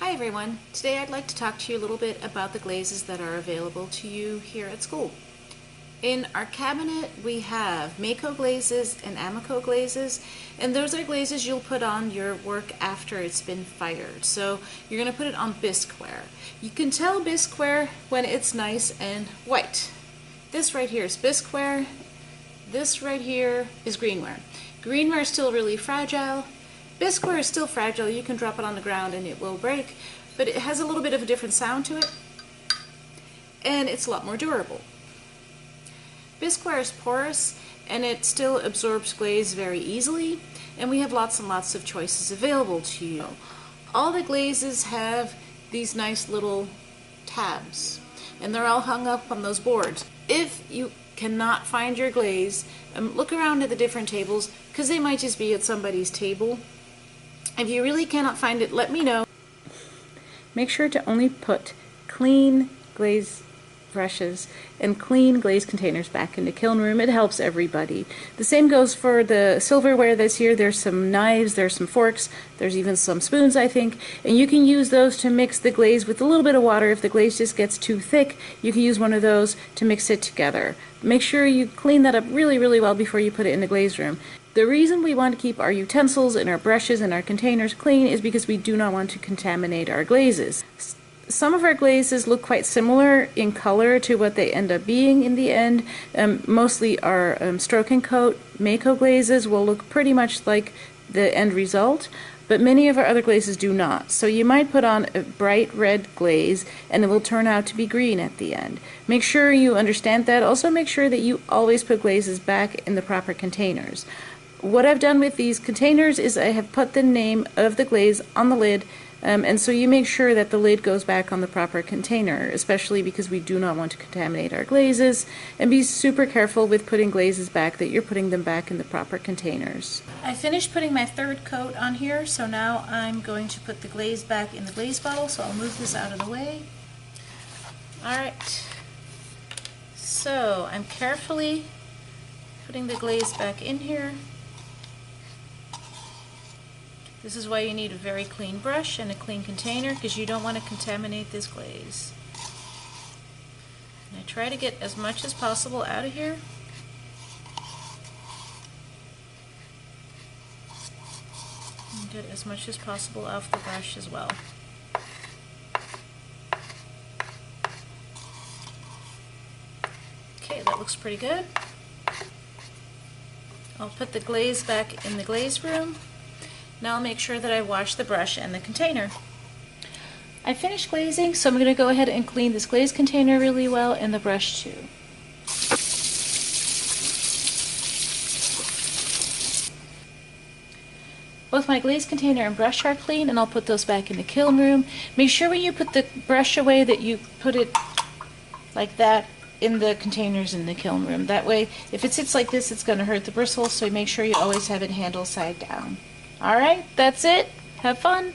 Hi everyone. Today I'd like to talk to you a little bit about the glazes that are available to you here at school. In our cabinet we have Mako glazes and Amico glazes, and those are glazes you'll put on your work after it's been fired. So you're going to put it on bisqueware. You can tell bisqueware when it's nice and white. This right here is bisqueware. This right here is greenware. Greenware is still really fragile. Bisqueware is still fragile. You can drop it on the ground and it will break, but it has a little bit of a different sound to it, and it's a lot more durable. Bisqueware is porous and it still absorbs glaze very easily, and we have lots and lots of choices available to you. All the glazes have these nice little tabs, and they're all hung up on those boards. If you cannot find your glaze, look around at the different tables, because they might just be at somebody's table. If you really cannot find it, let me know. Make sure to only put clean glaze brushes and clean glaze containers back in the kiln room. It helps everybody. The same goes for the silverware that's here. There's some knives, there's some forks, there's even some spoons, I think, and you can use those to mix the glaze with a little bit of water. If the glaze just gets too thick, you can use one of those to mix it together. Make sure you clean that up really, really well before you put it in the glaze room. The reason we want to keep our utensils and our brushes and our containers clean is because we do not want to contaminate our glazes. Some of our glazes look quite similar in color to what they end up being in the end. Mostly our stroke and coat Mako glazes will look pretty much like the end result, but many of our other glazes do not. So you might put on a bright red glaze and it will turn out to be green at the end. Make sure you understand that. Also make sure that you always put glazes back in the proper containers. What I've done with these containers is I have put the name of the glaze on the lid, and so you make sure that the lid goes back on the proper container, especially because we do not want to contaminate our glazes. And be super careful with putting glazes back, that you're putting them back in the proper containers. I finished putting my third coat on here, so now I'm going to put the glaze back in the glaze bottle, so I'll move this out of the way. Alright, so I'm carefully putting the glaze back in here. This is why you need a very clean brush and a clean container, because you don't want to contaminate this glaze. And I try to get as much as possible out of here. And get as much as possible off the brush as well. Okay, that looks pretty good. I'll put the glaze back in the glaze room. Now I'll make sure that I wash the brush and the container. I finished glazing, so I'm going to go ahead and clean this glaze container really well, and the brush too. Both my glaze container and brush are clean, and I'll put those back in the kiln room. Make sure when you put the brush away that you put it like that in the containers in the kiln room. That way, if it sits like this, it's going to hurt the bristles, so make sure you always have it handle side down. Alright, that's it. Have fun.